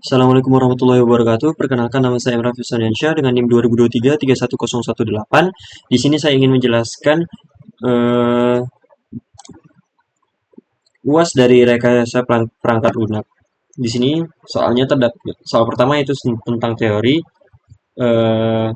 Assalamualaikum warahmatullahi wabarakatuh. Perkenalkan nama saya Imran Fisaniansyah dengan NIM 2023-31018. Di sini saya ingin menjelaskan eh, UAS dari rekayasa perangkat lunak. Di sini soalnya terdapat soal pertama itu tentang teori eh,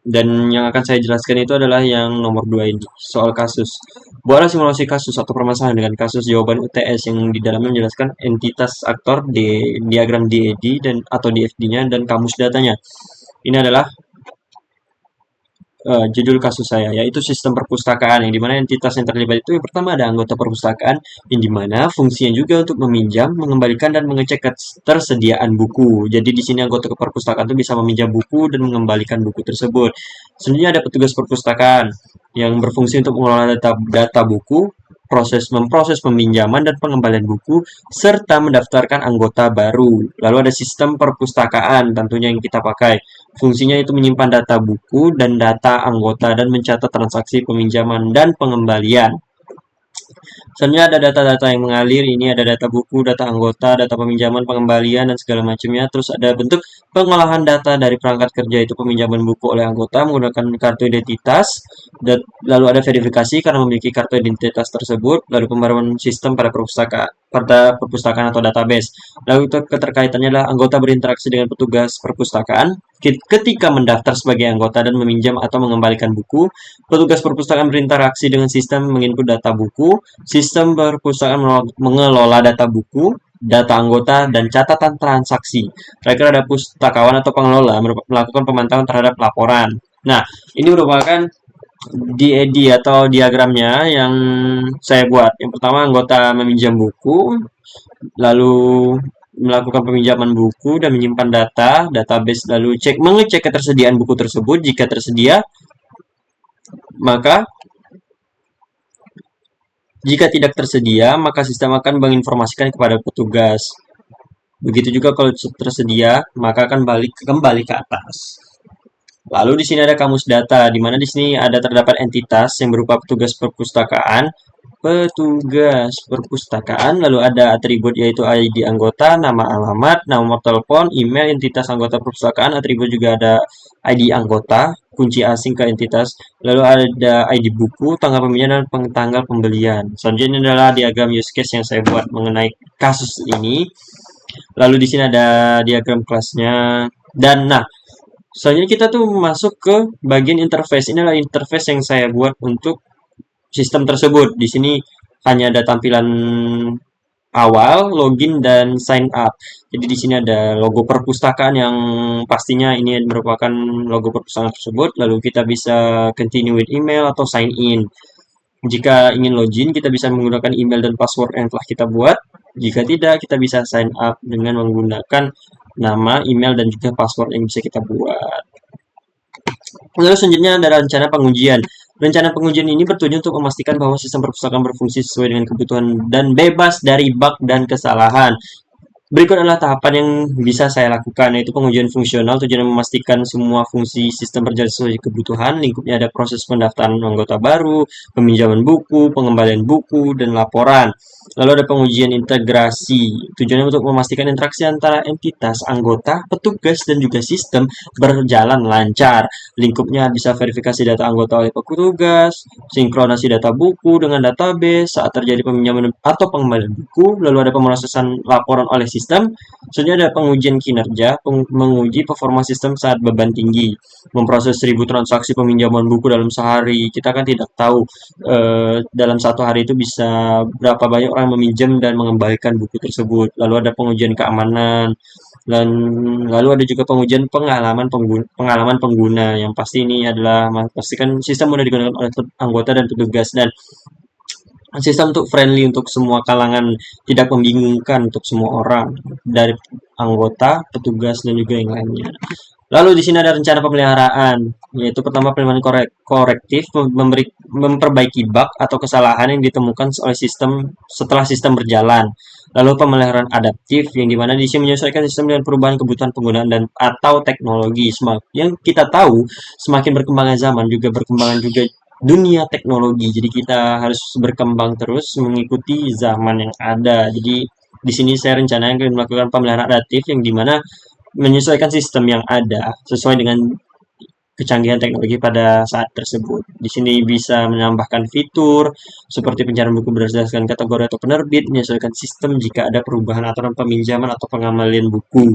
dan yang akan saya jelaskan itu adalah yang nomor 2 ini, soal kasus. Buatlah simulasi kasus atau permasalahan dengan kasus jawaban UTS yang di dalamnya menjelaskan entitas aktor di diagram DED dan atau DFD-nya dan kamus datanya. Ini adalah judul kasus saya, yaitu sistem perpustakaan yang dimana entitas yang terlibat itu yang pertama ada anggota perpustakaan yang dimana fungsinya juga untuk meminjam, mengembalikan dan mengecek ketersediaan buku. Jadi di sini anggota perpustakaan itu bisa meminjam buku dan mengembalikan buku tersebut. Selanjutnya ada petugas perpustakaan yang berfungsi untuk mengelola data buku, memproses peminjaman dan pengembalian buku, serta mendaftarkan anggota baru. Lalu ada sistem perpustakaan tentunya yang kita pakai. Fungsinya itu menyimpan data buku dan data anggota dan mencatat transaksi peminjaman dan pengembalian. Selanjutnya ada data-data yang mengalir, ini ada data buku, data anggota, data peminjaman, pengembalian, dan segala macamnya. Terus ada bentuk pengolahan data dari perangkat kerja itu peminjaman buku oleh anggota menggunakan kartu identitas, lalu ada verifikasi karena memiliki kartu identitas tersebut, lalu pembaruan sistem pada perpustakaan atau database. Lalu keterkaitannya adalah anggota berinteraksi dengan petugas perpustakaan ketika mendaftar sebagai anggota dan meminjam atau mengembalikan buku. Petugas perpustakaan berinteraksi dengan sistem menginput data buku. Sistem perpustakaan mengelola data buku, data anggota, dan catatan transaksi. Terakhir ada pustakawan atau pengelola melakukan pemantauan terhadap laporan. Nah, ini merupakan DED atau diagramnya yang saya buat. Yang pertama anggota meminjam buku, lalu melakukan peminjaman buku dan menyimpan database, lalu mengecek ketersediaan buku tersebut. Jika tersedia, maka jika tidak tersedia, maka sistem akan menginformasikan kepada petugas. Begitu juga kalau tersedia, maka akan kembali ke atas. Lalu di sini ada kamus data, di mana di sini ada terdapat entitas yang berupa petugas perpustakaan, lalu ada atribut yaitu ID anggota, nama alamat, nomor telepon, email entitas anggota perpustakaan, atribut juga ada ID anggota, kunci asing ke entitas, lalu ada ID buku, tanggal pembelian dan tanggal pembelian. Selanjutnya ini adalah diagram use case yang saya buat mengenai kasus ini. Lalu di sini ada diagram kelasnya dan nah, selanjutnya kita tuh masuk ke bagian interface. Ini adalah interface yang saya buat untuk sistem tersebut. Di sini hanya ada tampilan awal, login, dan sign up. Jadi di sini ada logo perpustakaan yang pastinya ini merupakan logo perpustakaan tersebut. Lalu kita bisa continue with email atau sign in. Jika ingin login, kita bisa menggunakan email dan password yang telah kita buat. Jika tidak, kita bisa sign up dengan menggunakan nama, email, dan juga password yang bisa kita buat. Lalu selanjutnya ada rencana pengujian. Rencana pengujian ini bertujuan untuk memastikan bahwa sistem perpustakaan berfungsi sesuai dengan kebutuhan dan bebas dari bug dan kesalahan. Berikut adalah tahapan yang bisa saya lakukan, yaitu pengujian fungsional, tujuan memastikan semua fungsi sistem berjalan sesuai kebutuhan. Lingkupnya ada proses pendaftaran anggota baru, peminjaman buku, pengembalian buku, dan laporan. Lalu ada pengujian integrasi, tujuannya untuk memastikan interaksi antara entitas, anggota, petugas, dan juga sistem berjalan lancar. Lingkupnya bisa verifikasi data anggota oleh petugas, sinkronasi data buku dengan database saat terjadi peminjaman atau pengembalian buku, lalu ada pemrosesan laporan oleh sistem. Selanjutnya ada pengujian kinerja, menguji performa sistem saat beban tinggi, memproses 1000 transaksi peminjaman buku dalam sehari. Kita kan tidak tahu dalam satu hari itu bisa berapa banyak orang meminjam dan mengembalikan buku tersebut. Lalu ada pengujian keamanan, dan lalu ada juga pengujian pengalaman pengguna yang pasti ini adalah pastikan sistem mudah digunakan oleh anggota dan petugas dan sistem untuk friendly untuk semua kalangan, tidak membingungkan untuk semua orang dari anggota, petugas dan juga yang lainnya. Lalu di sini ada rencana pemeliharaan, yaitu pertama pemeliharaan korektif, memperbaiki bug atau kesalahan yang ditemukan oleh sistem setelah sistem berjalan. Lalu pemeliharaan adaptif, yang dimana di sini menyesuaikan sistem dengan perubahan kebutuhan penggunaan dan atau teknologi. Yang kita tahu, semakin berkembangnya zaman juga berkembangan juga dunia teknologi. Jadi kita harus berkembang terus mengikuti zaman yang ada. Jadi Di sini saya rencananya akan melakukan pemeliharaan adaptif yang dimana menyesuaikan sistem yang ada sesuai dengan kecanggihan teknologi pada saat tersebut. Di sini bisa menambahkan fitur seperti pencarian buku berdasarkan kategori atau penerbit, menyesuaikan sistem jika ada perubahan aturan peminjaman atau pengembalian buku.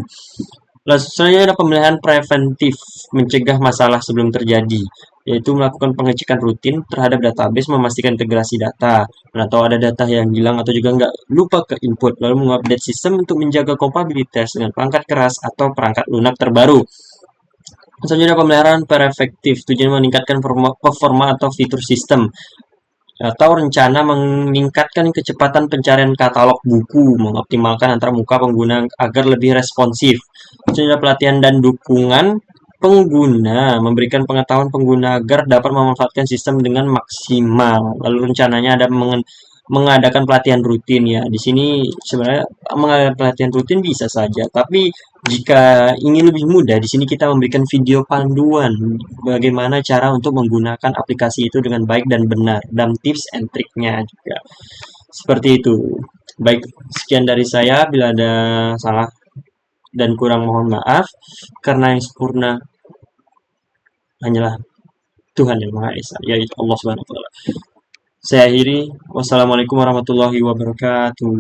Lalu selanjutnya ada pemeliharaan preventif, mencegah masalah sebelum terjadi, yaitu melakukan pengecekan rutin terhadap database, memastikan integrasi data, atau ada data yang hilang atau juga nggak lupa ke input, lalu mengupdate sistem untuk menjaga kompatibilitas dengan perangkat keras atau perangkat lunak terbaru. Selanjutnya pemeliharaan perefektif, tujuan meningkatkan performa atau fitur sistem atau rencana meningkatkan kecepatan pencarian katalog buku, mengoptimalkan antar muka pengguna agar lebih responsif. Selanjutnya pelatihan dan dukungan pengguna, memberikan pengetahuan pengguna agar dapat memanfaatkan sistem dengan maksimal. Lalu rencananya ada mengadakan pelatihan rutin ya. Di sini sebenarnya mengadakan pelatihan rutin bisa saja, tapi jika ingin lebih mudah, di sini kita memberikan video panduan bagaimana cara untuk menggunakan aplikasi itu dengan baik dan benar, dan tips and triknya juga. Seperti itu. Baik, sekian dari saya. Bila ada salah dan kurang mohon maaf, karena yang sempurna hanyalah Tuhan yang Maha Esa, yaitu Allah Subhanahu wa Ta'ala. Saya akhiri. Wassalamualaikum warahmatullahi wabarakatuh.